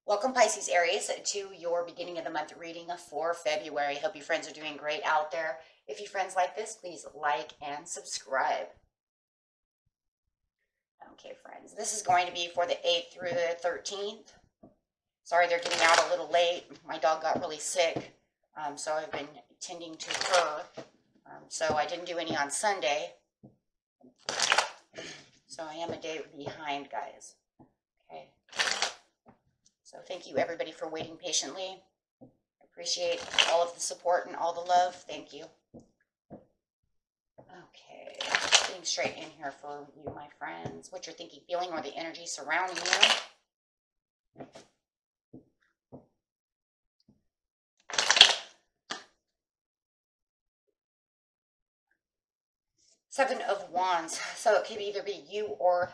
Welcome, Pisces, Aries, to your beginning of the month reading for February. Hope you friends are doing great out there. If you friends like this, please like and subscribe. Okay, friends, this is going to be for the 8th through the 13th. Sorry they're getting out a little late. My dog got really sick, so I've been tending to her. So I didn't do any on Sunday. So I am a day behind, guys. Okay. So thank you, everybody, for waiting patiently. I appreciate all of the support and all the love. Thank you. Okay, getting straight in here for you, my friends. What you're thinking, feeling, or the energy surrounding you. Seven of Wands. So it could either be you or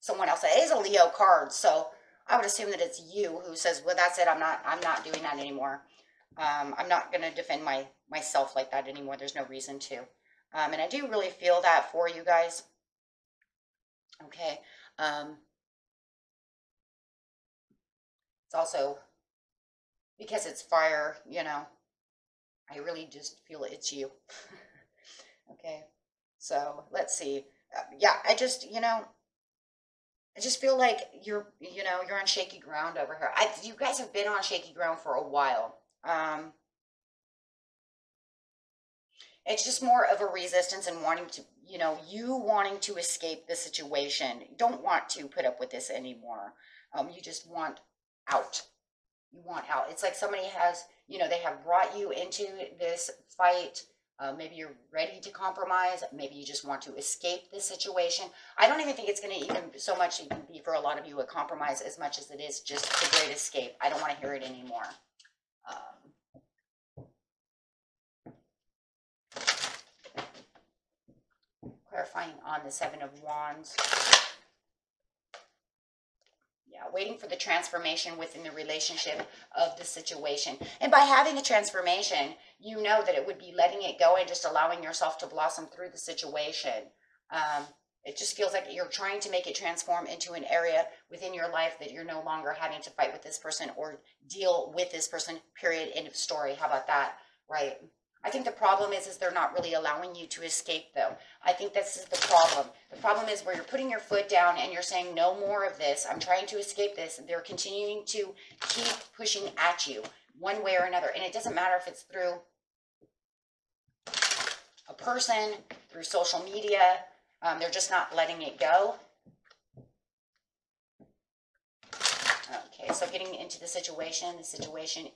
someone else. It is a Leo card, so I would assume that it's you who says, well, that's it. I'm not doing that anymore. I'm not going to defend myself like that anymore. There's no reason to. And I do really feel that for you guys. Okay. It's also because it's fire, you know, I really just feel it's you. Okay. So let's see. Yeah, I just feel like you're on shaky ground over here. You guys have been on shaky ground for a while. It's just more of a resistance and wanting to, you wanting to escape the situation. You don't want to put up with this anymore. You just want out. You want out. It's like somebody has, they have brought you into this fight. Maybe you're ready to compromise. Maybe you just want to escape this situation. I don't even think it's going to even so much even be for a lot of you a compromise as much as it is just the great escape. I don't want to hear it anymore. Clarifying on the Seven of Wands. Yeah, waiting for the transformation within the relationship of the situation. And by having a transformation, you know that it would be letting it go and just allowing yourself to blossom through the situation. It just feels like you're trying to make it transform into an area within your life that you're no longer having to fight with this person or deal with this person, period, end of story. How about that, right? I think the problem is they're not really allowing you to escape, though. I think this is the problem. The problem is where you're putting your foot down and you're saying, no more of this. I'm trying to escape this. They're continuing to keep pushing at you one way or another. And it doesn't matter if it's through a person, through social media. They're just not letting it go. Okay, so getting into the situation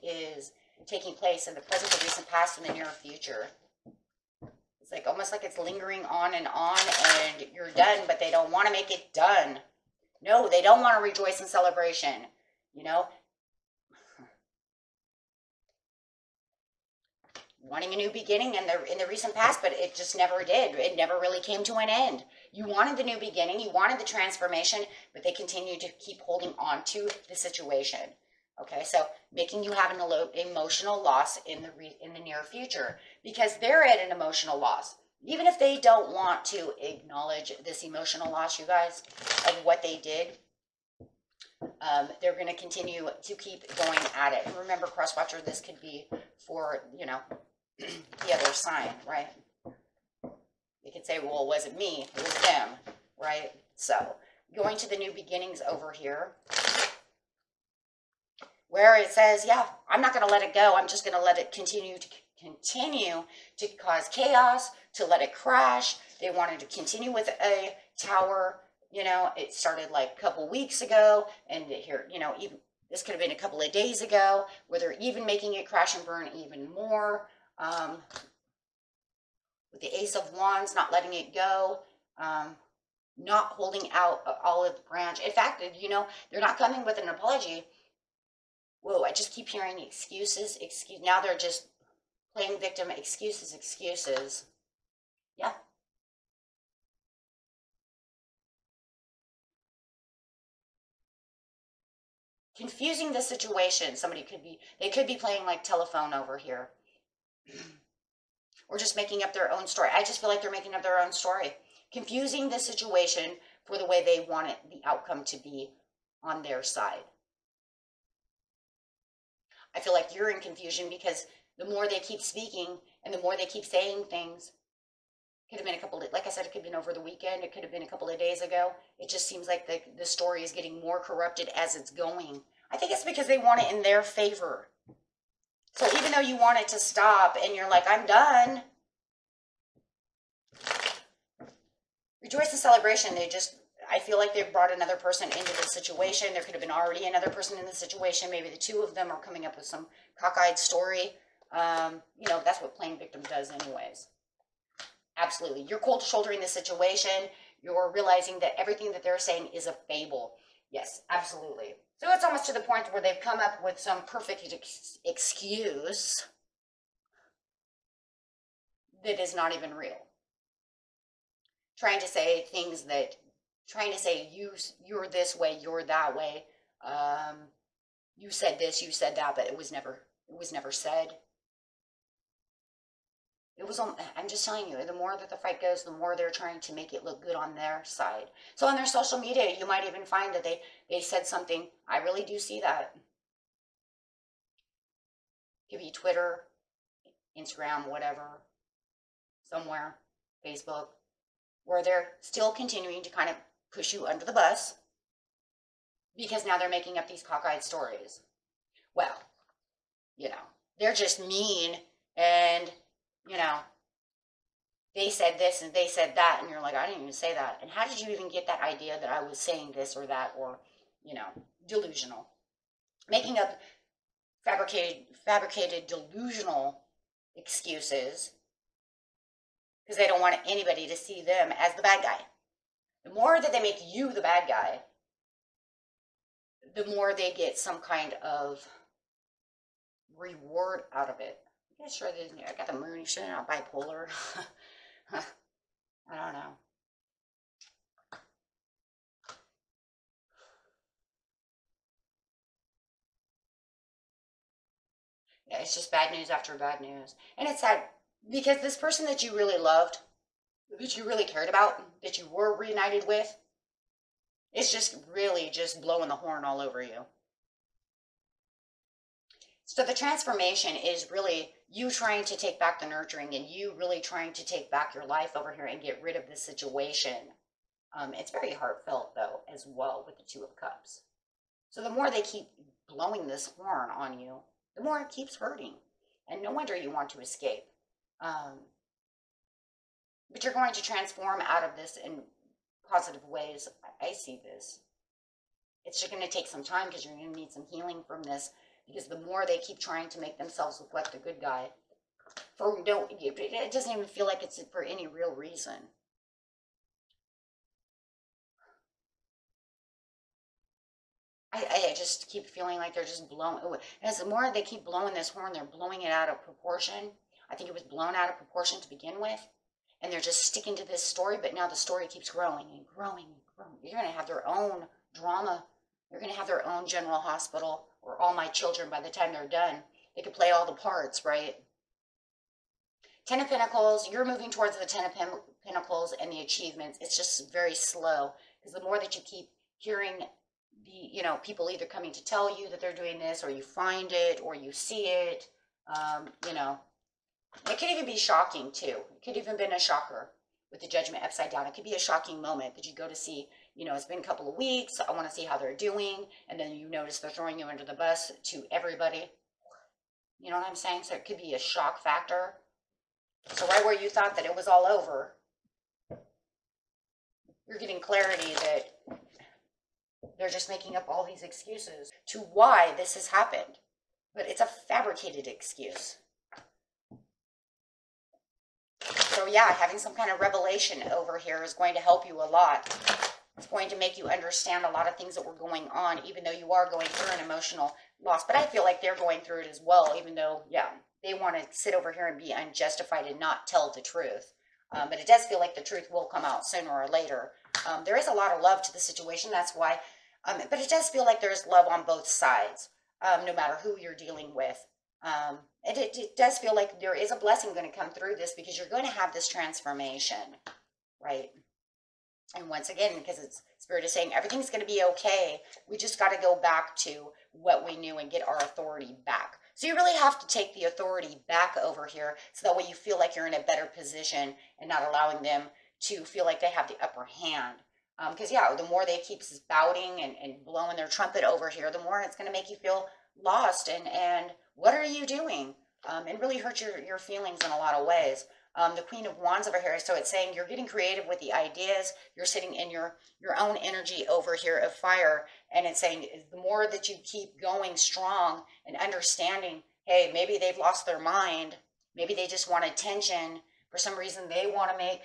is taking place in the present, the recent past, and the near future. It's like almost like it's lingering on, and you're done, but they don't want to make it done. No, they don't want to rejoice in celebration. Wanting a new beginning in the recent past, but it just never did. It never really came to an end. You wanted the new beginning, you wanted the transformation, but they continue to keep holding on to the situation. Okay, so making you have an emotional loss in the near future because they're at an emotional loss. Even if they don't want to acknowledge this emotional loss, you guys, of what they did, they're going to continue to keep going at it. And remember, cross-watcher, this could be for, the other sign, right? You could say, well, it wasn't me, it was them, right? So going to the new beginnings over here, where it says, yeah, I'm not going to let it go. I'm just going to let it continue to cause chaos, to let it crash. They wanted to continue with a tower. It started like a couple weeks ago, and here, even this could have been a couple of days ago, where they're even making it crash and burn even more. With the Ace of Wands, not letting it go, not holding out an olive branch. In fact, they're not coming with an apology. Whoa, I just keep hearing excuses. Now they're just playing victim. Excuses. Yeah. Confusing the situation. They could be playing like telephone over here. Or just making up their own story. I just feel like they're making up their own story. Confusing the situation for the way they want the outcome to be on their side. I feel like you're in confusion because the more they keep speaking and the more they keep saying things, could have been a couple of, like I said, it could have been over the weekend. It could have been a couple of days ago. It just seems like the story is getting more corrupted as it's going. I think it's because they want it in their favor. So even though you want it to stop and you're like, I'm done. Rejoice in celebration. I feel like they've brought another person into the situation. There could have been already another person in the situation. Maybe the two of them are coming up with some cockeyed story. You know, that's what playing victim does anyways. Absolutely. You're cold shouldering the situation. You're realizing that everything that they're saying is a fable. Yes, absolutely. So it's almost to the point where they've come up with some perfect excuse that is not even real. Trying to say things that, trying to say you're this way, you're that way. You said this, you said that, but it was never said. I'm just telling you, the more that the fight goes, the more they're trying to make it look good on their side. So on their social media, you might even find that they said something. I really do see that. Could be Twitter, Instagram, whatever, somewhere, Facebook, where they're still continuing to kind of push you under the bus because now they're making up these cockeyed stories. Well, you know, they're just mean and, you know, they said this and they said that, and you're like, I didn't even say that. And how did you even get that idea that I was saying this or that, or, you know, delusional? Making up fabricated delusional excuses because they don't want anybody to see them as the bad guy. The more that they make you the bad guy, the more they get some kind of reward out of it. I'm sure I got the moon. You shouldn't have bipolar. I don't know. Yeah, it's just bad news after bad news. And it's sad because this person that you really loved, that you really cared about, that you were reunited with, is just really just blowing the horn all over you. So the transformation is really you trying to take back the nurturing and you really trying to take back your life over here and get rid of this situation. It's very heartfelt, though, as well with the Two of Cups. So the more they keep blowing this horn on you, the more it keeps hurting. And no wonder you want to escape. But you're going to transform out of this in positive ways. I see this. It's just going to take some time because you're going to need some healing from this. Because the more they keep trying to make themselves look like the good guy, it doesn't even feel like it's for any real reason. I just keep feeling like they're just blowing. As the more they keep blowing this horn, they're blowing it out of proportion. I think it was blown out of proportion to begin with. And they're just sticking to this story, but now the story keeps growing and growing and growing. You're going to have their own drama. They're going to have their own general hospital, or All My Children by the time they're done. They could play all the parts, right? Ten of Pentacles, you're moving towards the Ten of Pentacles and the achievements. It's just very slow because the more that you keep hearing people either coming to tell you that they're doing this, or you find it, or you see it, it could even be shocking too. It could even been a shocker with the Judgment upside down. It could be a shocking moment that you go to see, it's been a couple of weeks. I want to see how they're doing. And then you notice they're throwing you under the bus to everybody. You know what I'm saying? So it could be a shock factor. So right where you thought that it was all over, you're getting clarity that they're just making up all these excuses to why this has happened. But it's a fabricated excuse. So yeah, having some kind of revelation over here is going to help you a lot. It's going to make you understand a lot of things that were going on, even though you are going through an emotional loss. But I feel like they're going through it as well, even though, yeah, they want to sit over here and be unjustified and not tell the truth. But it does feel like the truth will come out sooner or later. There is a lot of love to the situation. That's why. But it does feel like there's love on both sides, no matter who you're dealing with. It does feel like there is a blessing going to come through this because you're going to have this transformation, right? And once again, because Spirit is saying everything's going to be okay. We just got to go back to what we knew and get our authority back. So you really have to take the authority back over here so that way you feel like you're in a better position and not allowing them to feel like they have the upper hand. Because, yeah, the more they keep spouting and blowing their trumpet over here, the more it's going to make you feel lost. And what are you doing? And really hurt your feelings in a lot of ways. The Queen of Wands over here, so it's saying you're getting creative with the ideas. You're sitting in your own energy over here of fire. And it's saying the more that you keep going strong and understanding, hey, maybe they've lost their mind. Maybe they just want attention. For some reason, they want to make,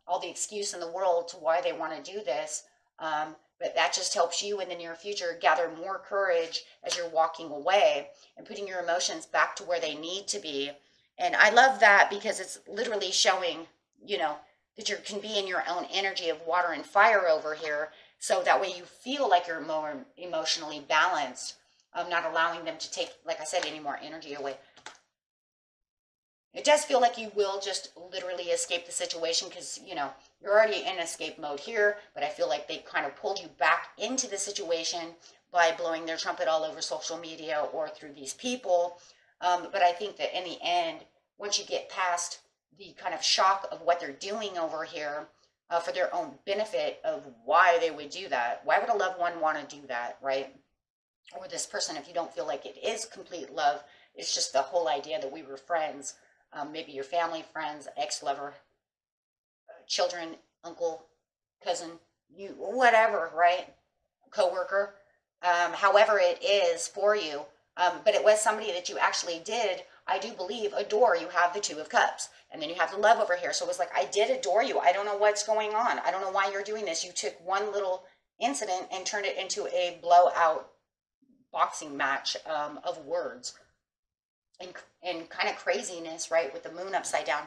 all the excuse in the world to why they want to do this. But that just helps you in the near future gather more courage as you're walking away and putting your emotions back to where they need to be. And I love that because it's literally showing, that you can be in your own energy of water and fire over here. So that way you feel like you're more emotionally balanced, not allowing them to take, like I said, any more energy away. It does feel like you will just literally escape the situation because, you're already in escape mode here, but I feel like they kind of pulled you back into the situation by blowing their trumpet all over social media or through these people. But I think that in the end, once you get past the kind of shock of what they're doing over here for their own benefit of why they would do that, why would a loved one want to do that, right? Or this person, if you don't feel like it is complete love, it's just the whole idea that we were friends. Maybe your family, friends, ex-lover, children, uncle, cousin, you, whatever, right? Co-worker, however it is for you. But it was somebody that you actually did, I do believe, adore. You have the Two of Cups, and then you have the love over here. So it was like, I did adore you. I don't know what's going on. I don't know why you're doing this. You took one little incident and turned it into a blowout boxing match of words. And kind of craziness, right, with the moon upside down.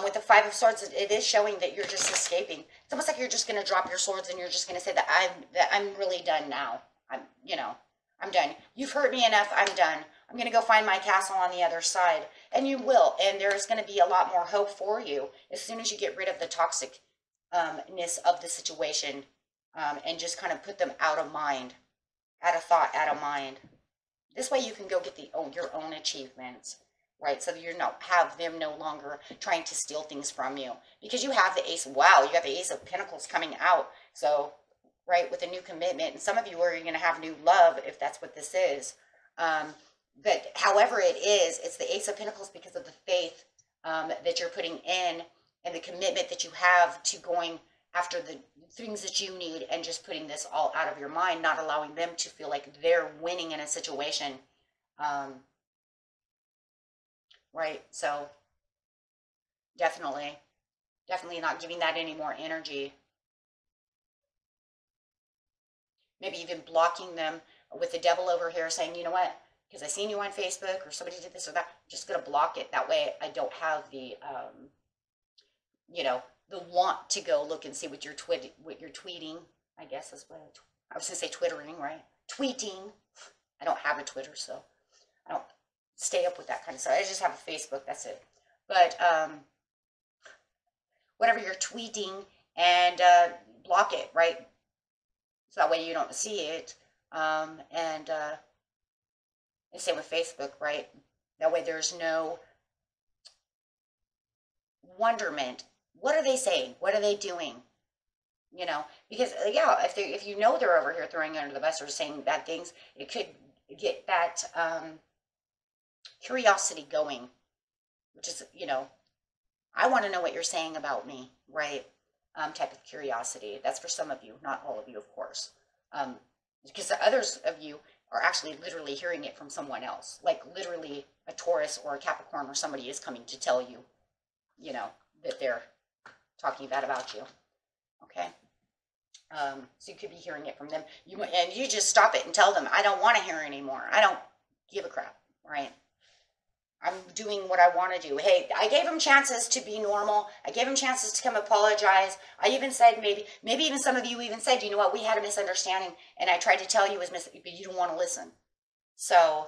With the Five of Swords, it is showing that you're just escaping. It's almost like you're just going to drop your swords and you're just going to say that I'm really done now. I'm done. You've hurt me enough. I'm done. I'm going to go find my castle on the other side. And you will. And there's going to be a lot more hope for you as soon as you get rid of the toxicness of the situation and just kind of put them out of mind, out of thought, out of mind. This way you can go get your own achievements, right? So you're not have them no longer trying to steal things from you. Because you have the Ace, wow, you got the Ace of Pentacles coming out. So, right, with a new commitment. And some of you are going to have new love if that's what this is. But however it is, it's the Ace of Pentacles because of the faith that you're putting in and the commitment that you have to going after the things that you need and just putting this all out of your mind, not allowing them to feel like they're winning in a situation. Right? So definitely not giving that any more energy. Maybe even blocking them with the devil over here saying, you know what, because I seen you on Facebook or somebody did this or that, I'm just going to block it. That way I don't have the, the want to go look and see what you're tweeting. I guess that's what I was going to say, twittering, right? Tweeting. I don't have a Twitter, so I don't stay up with that kind of stuff. I just have a Facebook, that's it. But whatever you're tweeting, and block it, right? So that way you don't see it. And same with Facebook, right? That way there's no wonderment. What are they saying? What are they doing? Because yeah, if you know they're over here throwing under the bus or saying bad things, it could get that curiosity going, which is, I want to know what you're saying about me, right? Type of curiosity. That's for some of you, not all of you, of course. Because the others of you are actually literally hearing it from someone else. Like literally a Taurus or a Capricorn or somebody is coming to tell you, that they're talking bad about you. Okay? So you could be hearing it from them. And you just stop it and tell them, I don't want to hear anymore. I don't give a crap, right? I'm doing what I want to do. Hey, I gave him chances to be normal. I gave him chances to come apologize. I even said, maybe even some of you even said, you know what, we had a misunderstanding, and I tried to tell you, but you don't want to listen. So,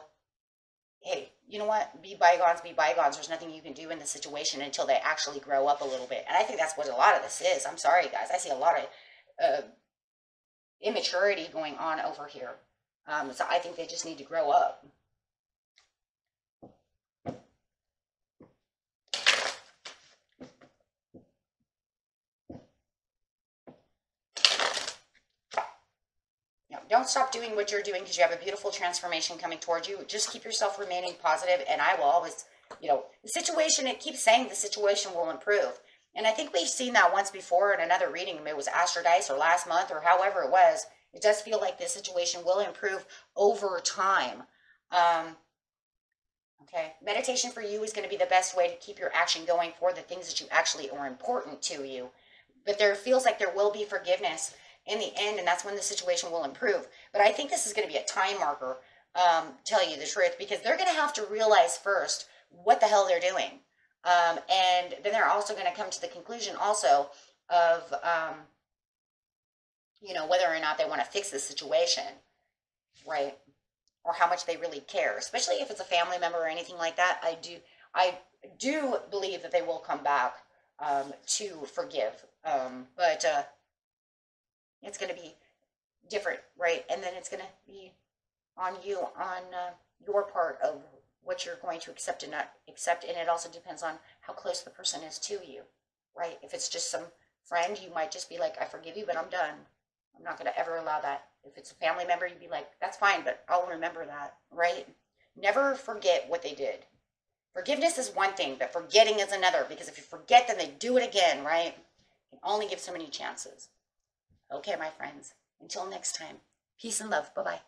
hey, you know what, be bygones, be bygones. There's nothing you can do in the situation until they actually grow up a little bit. And I think that's what a lot of this is. I'm sorry, guys. I see a lot of immaturity going on over here. So I think they just need to grow up. Don't stop doing what you're doing because you have a beautiful transformation coming towards you. Just keep yourself remaining positive, and I will always, you know, the situation, it keeps saying the situation will improve. And I think we've seen that once before in another reading. It was Astro Dice or last month or however it was. It does feel like this situation will improve over time. Okay, meditation for you is going to be the best way to keep your action going for the things that you actually are important to you. But there feels like there will be forgiveness in the end, and that's when the situation will improve. But I think this is going to be a time marker, tell you the truth, because they're going to have to realize first what the hell they're doing. And then they're also going to come to the conclusion also of, you know, whether or not they want to fix the situation, right? Or how much they really care, especially if it's a family member or anything like that. I do believe that they will come back to forgive, but it's going to be different, right? And then it's going to be on you, on your part of what you're going to accept and not accept, and it also depends on how close the person is to you, right? If it's just some friend, you might just be like, I forgive you, but I'm done. I'm not going to ever allow that. If it's a family member, you'd be like, that's fine, but I'll remember that, right? Never forget what they did. Forgiveness is one thing, but forgetting is another, because if you forget, then they do it again, right? You can only give so many chances. Okay, my friends, until next time, peace and love. Bye-bye.